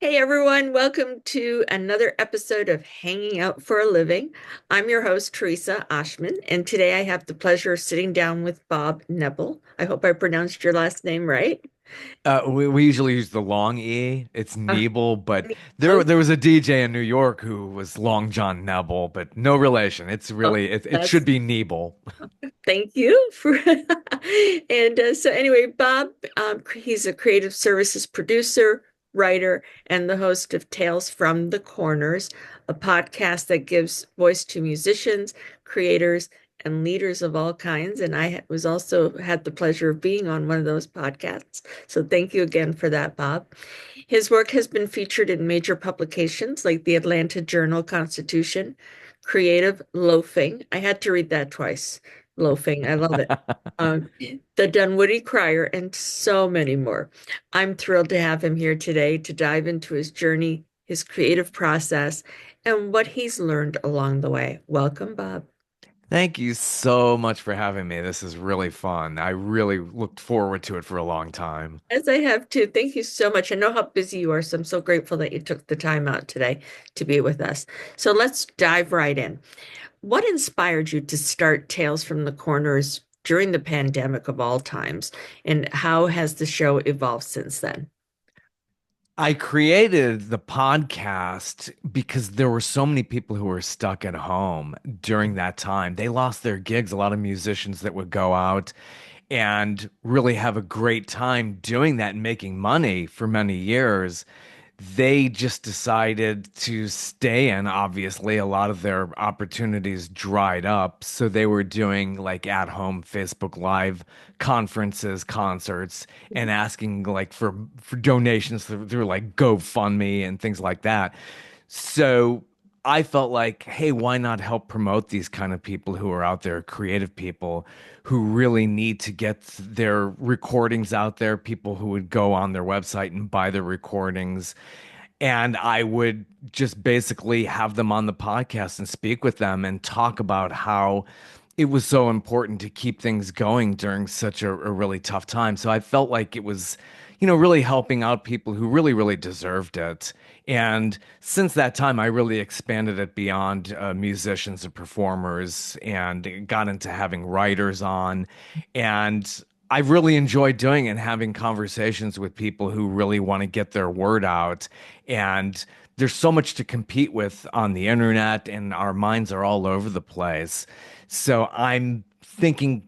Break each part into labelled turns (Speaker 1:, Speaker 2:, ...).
Speaker 1: Hey everyone, welcome to another episode of Hanging Out for a Living. I'm your host, Teresa Oshman, and today I have the pleasure of sitting down with Bob Nebel. I hope I pronounced your last name right.
Speaker 2: We usually use the long E. It's
Speaker 1: Uh,
Speaker 2: Nebel, but there
Speaker 1: oh,
Speaker 2: there was a DJ in New York who was Long John Nebel, but no relation. It's
Speaker 1: oh,
Speaker 2: really it should
Speaker 1: that's
Speaker 2: be Nebel.
Speaker 1: thank you for. And so, anyway, Bob, he's a creative services producer, writer, and the host of Tales from the Corners, a podcast that gives voice to musicians, creators, and leaders of all kinds. And was also had the pleasure of being on one of those podcasts. So, thank you again for that, Bob. His work has been featured in major publications like the Atlanta Journal-Constitution, Creative Loafing. I had to read that twice. Loafing, I love it. Um, the Dunwoody Crier, and so many more. I'm thrilled to have him here today to dive into his journey, his creative process, and what he's learned along the way. Welcome, Bob.
Speaker 2: Thank you so much for having me. This is really fun. I really looked forward to it for a long time.
Speaker 1: As I have too. Thank you so much. I know how busy you are, so I'm so grateful that you took the time out today to be with us. So let's dive right in. What inspired you to start Tales from the Corners during the pandemic of all times, and how has the show evolved since then?
Speaker 2: I created the podcast because there were so many people who were stuck at home during that time. They lost their gigs, a lot of musicians that would go out and really have a great time doing that and making money for many years. They just decided to stay in. Obviously, a lot of their opportunities dried up. So they were doing like at home Facebook Live conferences, concerts, and asking like for donations through like GoFundMe and things like that. So I felt like, hey, why not help promote these kind of people who are out there, creative people who really need to get their recordings out there, people who would go on their website and buy their recordings. And I would just basically have them on the podcast and speak with them and talk about how it was so important to keep things going during such a really tough time. So I felt like it was, really helping out people who really, really deserved it. And since that time, I really expanded it beyond musicians and performers and got into having writers on. And I really enjoyed doing it and having conversations with people who really want to get their word out. And there's so much to compete with on the internet, and our minds are all over the place. So I'm thinking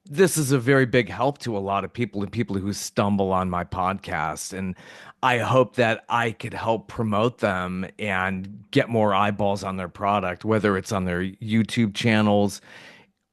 Speaker 2: this is a very big help to a lot of people and people who stumble on my podcast. And I hope that I could help promote them and get more eyeballs on their product, whether it's on their YouTube channels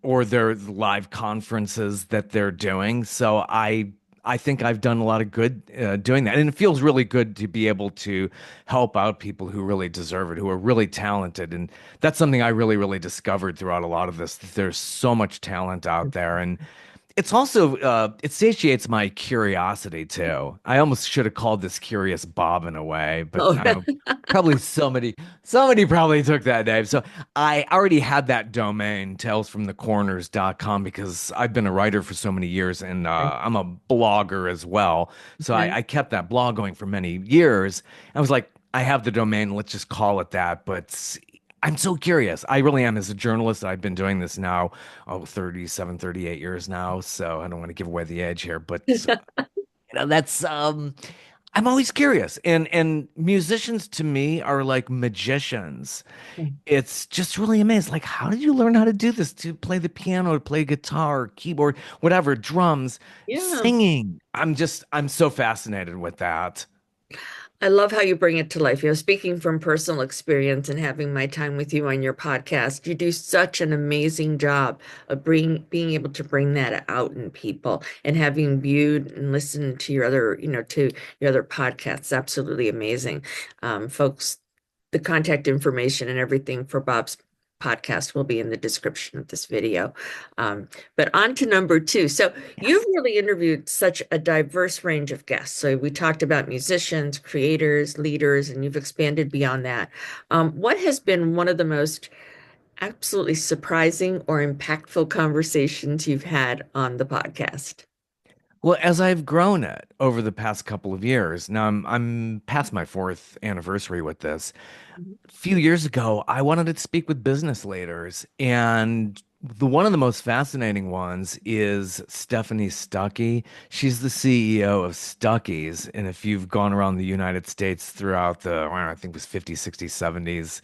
Speaker 2: or their live conferences that they're doing. So I think I've done a lot of good doing that, and it feels really good to be able to help out people who really deserve it, who are really talented, and that's something I really, really discovered throughout a lot of this. There's so much talent out there, and it's also it satiates my curiosity too. I almost should have called this Curious Bob in a way, but
Speaker 1: Oh,
Speaker 2: I don't know. Probably somebody probably took that name. So I already had that domain, talesfromthecorners.com, because I've been a writer for so many years and I'm a blogger as well. So
Speaker 1: okay.
Speaker 2: I kept that blog going for many years. I was like, I have the domain, let's just call it that. But I'm so curious. I really am. As a journalist, I've been doing this now, 37, 38 years now. So I don't want to give away the age here, but that's I'm always curious. And musicians to me are like magicians. It's just really amazing. Like, how did you learn how to do this? To play the piano, to play guitar, keyboard, whatever, drums,
Speaker 1: Yeah.
Speaker 2: singing. I'm so fascinated with that.
Speaker 1: I love how you bring it to life. Speaking from personal experience and having my time with you on your podcast, you do such an amazing job of being able to bring that out in people, and having viewed and listened to your other, to your other podcasts. Absolutely amazing. Folks, the contact information and everything for Bob's podcast will be in the description of this video. But on to number two. So you've
Speaker 2: Yes.
Speaker 1: really interviewed such a diverse range of guests. So we talked about musicians, creators, leaders, and you've expanded beyond that. What has been one of the most absolutely surprising or impactful conversations you've had on the podcast?
Speaker 2: Well, as I've grown it over the past couple of years, now I'm past my fourth anniversary with this.
Speaker 1: Mhm.
Speaker 2: A few years ago, I wanted to speak with business leaders, and the one of the most fascinating ones is Stephanie Stuckey. She's the CEO of Stuckey's, and if you've gone around the United States throughout the, I don't know, I think it was 50s, 60s, 70s,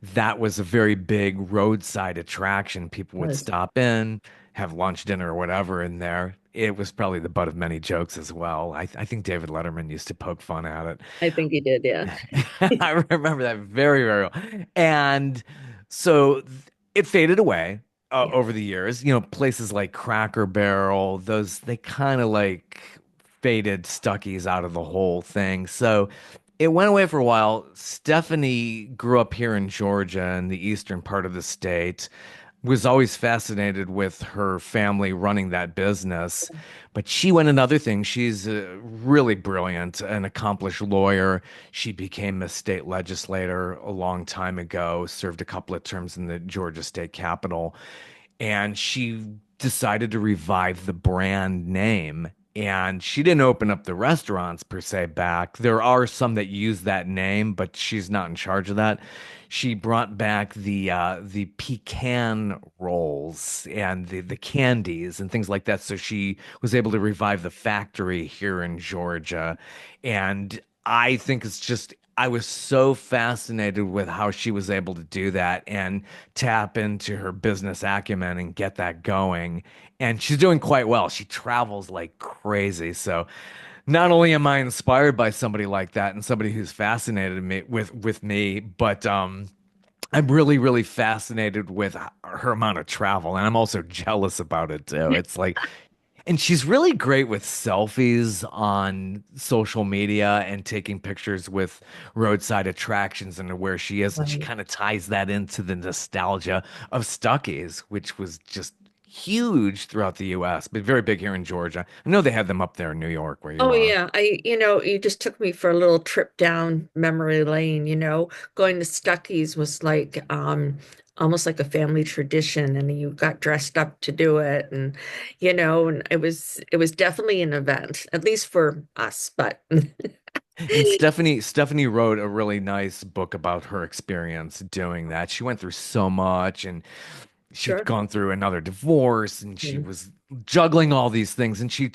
Speaker 2: that was a very big roadside attraction. People would
Speaker 1: Was.
Speaker 2: stop in, have lunch, dinner, or whatever in there. It was probably the butt of many jokes as well. I think David Letterman used to poke fun at it.
Speaker 1: I think he did, yeah.
Speaker 2: I remember that very, very well. And so it faded away
Speaker 1: Yeah.
Speaker 2: over the years. You know, places like Cracker Barrel, those, they kind of like faded Stuckies out of the whole thing. So it went away for a while. Stephanie grew up here in Georgia in the eastern part of the state, was always fascinated with her family running that business. But she went another thing. She's really brilliant, an accomplished lawyer. She became a state legislator a long time ago, served a couple of terms in the Georgia State Capitol, and she decided to revive the brand name. And she didn't open up the restaurants per se back. There are some that use that name, but she's not in charge of that. She brought back the pecan rolls and the candies and things like that. So she was able to revive the factory here in Georgia. And I think it's just I was so fascinated with how she was able to do that and tap into her business acumen and get that going. And she's doing quite well. She travels like crazy. So not only am I inspired by somebody like that and somebody who's fascinated me with me, but I'm really, really fascinated with her amount of travel. And I'm also jealous about it too. It's like and she's really great with selfies on social media and taking pictures with roadside attractions and where she is. And she
Speaker 1: Right.
Speaker 2: kind of ties that into the nostalgia of Stuckey's, which was just huge throughout the US, but very big here in Georgia. I know they had them up there in New York where you
Speaker 1: Oh
Speaker 2: are.
Speaker 1: yeah, you just took me for a little trip down memory lane, Going to Stuckey's was like almost like a family tradition and you got dressed up to do it and it was definitely an event, at least for us, but
Speaker 2: And Stephanie wrote a really nice book about her experience doing that. She went through so much and she'd
Speaker 1: sure.
Speaker 2: gone through another divorce and she
Speaker 1: Mm.
Speaker 2: was juggling all these things and she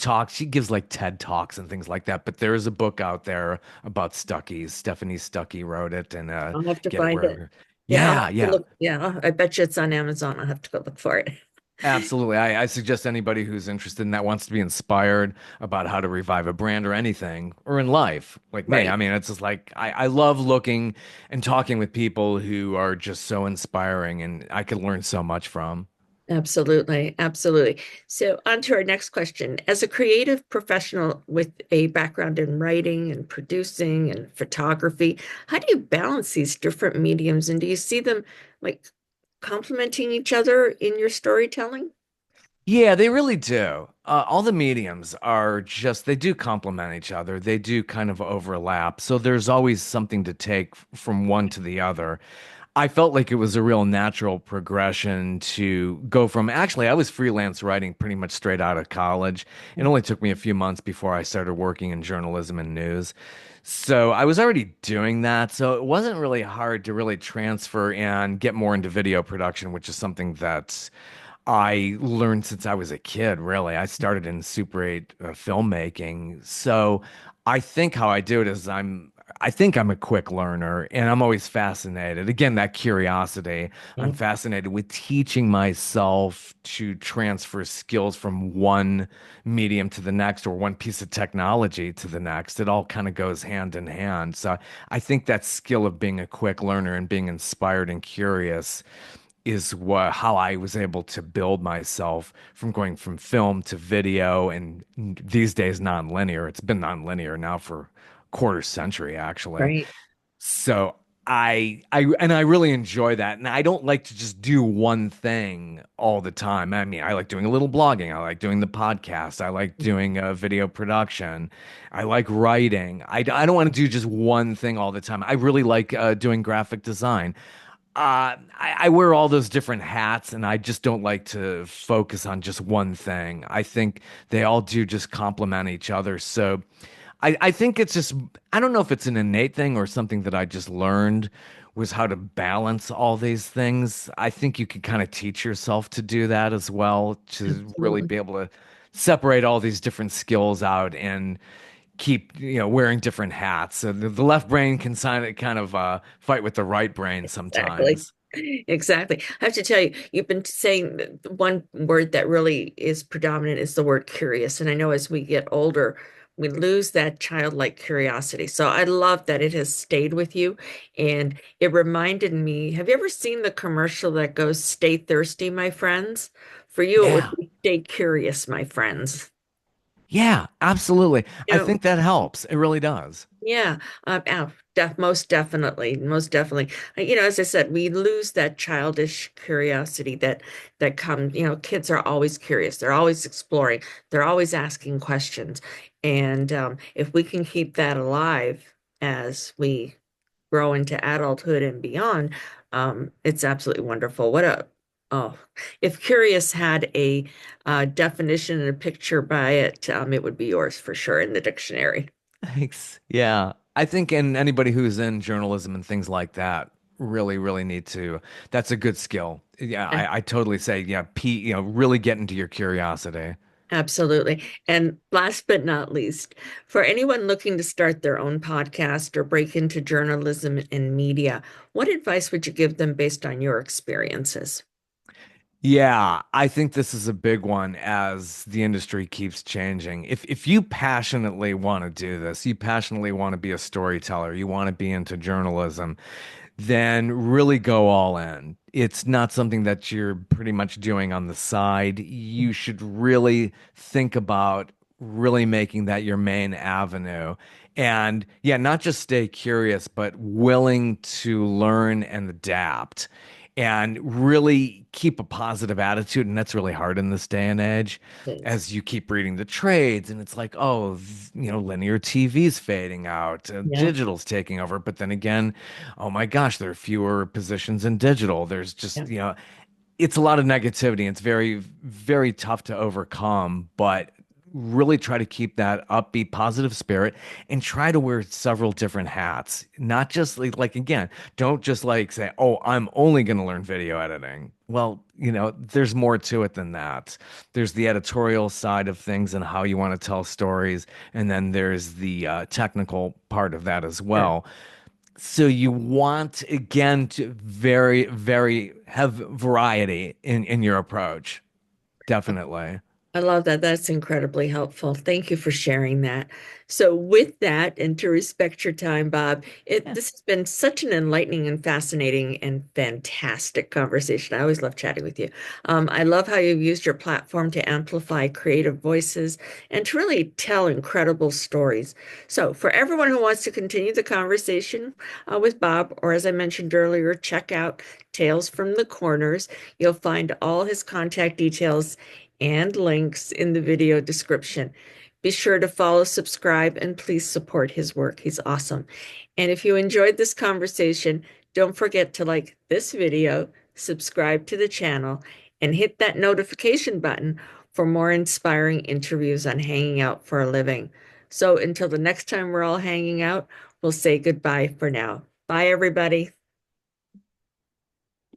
Speaker 2: gives like TED Talks and things like that. But there is a book out there about Stuckey's. Stephanie Stuckey wrote it and
Speaker 1: I'll have to
Speaker 2: get it
Speaker 1: find it.
Speaker 2: wherever.
Speaker 1: Yeah, I'll
Speaker 2: Yeah,
Speaker 1: have to
Speaker 2: yeah.
Speaker 1: look. Yeah, I bet you it's on Amazon. I'll have to go look for it.
Speaker 2: Absolutely. I suggest anybody who's interested in that wants to be inspired about how to revive a brand or anything or in life, like me. I
Speaker 1: Right.
Speaker 2: mean, it's just like I love looking and talking with people who are just so inspiring and I could learn so much from.
Speaker 1: Absolutely, absolutely. So, on to our next question. As a creative professional with a background in writing and producing and photography, how do you balance these different mediums and do you see them like complementing each other in your storytelling?
Speaker 2: Yeah, they really do. All the mediums are just, they do complement each other. They do kind of overlap. So there's always something to take from one to the other. I felt like it was a real natural progression to go from actually, I was freelance writing pretty much straight out of college. It only took me a few months before I started working in journalism and news. So I was already doing that. So it wasn't really hard to really transfer and get more into video production, which is something that I learned since I was a kid, really. I started in Super 8 filmmaking. So I think how I do it is I think I'm a quick learner and I'm always fascinated. Again, that curiosity. I'm
Speaker 1: Yeah,
Speaker 2: fascinated with teaching myself to transfer skills from one medium to the next or one piece of technology to the next. It all kind of goes hand in hand. So I think that skill of being a quick learner and being inspired and curious is what how I was able to build myself from going from film to video and these days non-linear. It's been non-linear now for a quarter century actually.
Speaker 1: right.
Speaker 2: So I really enjoy that. And I don't like to just do one thing all the time. I mean, I like doing a little blogging. I like doing the podcast. I like doing video production. I like writing. I don't want to do just one thing all the time. I really like doing graphic design. I wear all those different hats, and I just don't like to focus on just one thing. I think they all do just complement each other. So I think it's just, I don't know if it's an innate thing or something that I just learned was how to balance all these things. I think you can kind of teach yourself to do that as well, to really
Speaker 1: Absolutely.
Speaker 2: be able to separate all these different skills out and keep, wearing different hats. So the left brain can kind of fight with the right brain
Speaker 1: Exactly.
Speaker 2: sometimes.
Speaker 1: Exactly. I have to tell you, you've been saying that the one word that really is predominant is the word curious. And I know as we get older, we lose that childlike curiosity. So I love that it has stayed with you. And it reminded me, have you ever seen the commercial that goes, "Stay thirsty, my friends"? For you, it would
Speaker 2: Yeah.
Speaker 1: be "Stay curious, my friends."
Speaker 2: Yeah, absolutely.
Speaker 1: You
Speaker 2: I
Speaker 1: know,
Speaker 2: think that helps. It really does.
Speaker 1: yeah, most definitely, most definitely. As I said, we lose that childish curiosity that comes. Kids are always curious. They're always exploring. They're always asking questions. And if we can keep that alive as we grow into adulthood and beyond, it's absolutely wonderful. Oh, if curious had a definition and a picture by it, it would be yours for sure in the dictionary.
Speaker 2: Thanks. Yeah. I think and anybody who's in journalism and things like that really, really need to. That's a good skill. Yeah, I totally say, yeah, really get into your curiosity.
Speaker 1: Absolutely. And last but not least, for anyone looking to start their own podcast or break into journalism and media, what advice would you give them based on your experiences?
Speaker 2: Yeah, I think this is a big one as the industry keeps changing. If you passionately want to do this, you passionately want to be a storyteller, you want to be into journalism, then really go all in. It's not something that you're pretty much doing on the side. You should really think about really making that your main avenue. And yeah, not just stay curious, but willing to learn and adapt and really keep a positive attitude. And that's really hard in this day and age
Speaker 1: Yes.
Speaker 2: as you keep reading the trades and it's like, oh, linear TV's fading out,
Speaker 1: Yeah.
Speaker 2: digital's taking over. But then again, oh my gosh, there are fewer positions in digital. There's
Speaker 1: Yeah.
Speaker 2: just, it's a lot of negativity. It's very, very tough to overcome, but really try to keep that upbeat, positive spirit and try to wear several different hats. Not just like again, don't just like say, oh, I'm only going to learn video editing. Well, there's more to it than that. There's the editorial side of things and how you want to tell stories. And then there's the technical part of that as
Speaker 1: Sure.
Speaker 2: well. So you want again to very, very have variety in your approach. Definitely.
Speaker 1: I love that. That's incredibly helpful. Thank you for sharing that. So, with that, and to respect your time, Bob,
Speaker 2: Yeah.
Speaker 1: this has been such an enlightening and fascinating and fantastic conversation. I always love chatting with you. I love how you've used your platform to amplify creative voices and to really tell incredible stories. So, for everyone who wants to continue the conversation with Bob, or as I mentioned earlier, check out Tales from the Corners. You'll find all his contact details and links in the video description. Be sure to follow, subscribe, and please support his work. He's awesome. And if you enjoyed this conversation, don't forget to like this video, subscribe to the channel, and hit that notification button for more inspiring interviews on hanging out for a living. So until the next time we're all hanging out, we'll say goodbye for now. Bye, everybody.